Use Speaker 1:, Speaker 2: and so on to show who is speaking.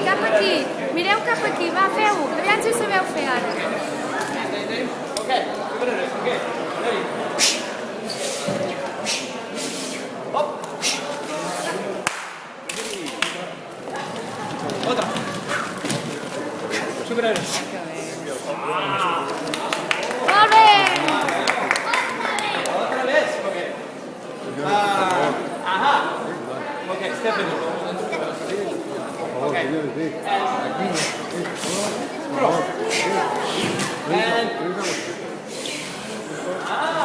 Speaker 1: cap aquí. Mireu cap aquí, va, feu-ho. Aviam si ho sabeu fer ara.
Speaker 2: Okay, 2 minutes, okay, ready. Up. Otra. 2 minutes.
Speaker 1: Molt bé!
Speaker 2: Otra vez, okay. Ajá. Okay, step in. Okay. And ah.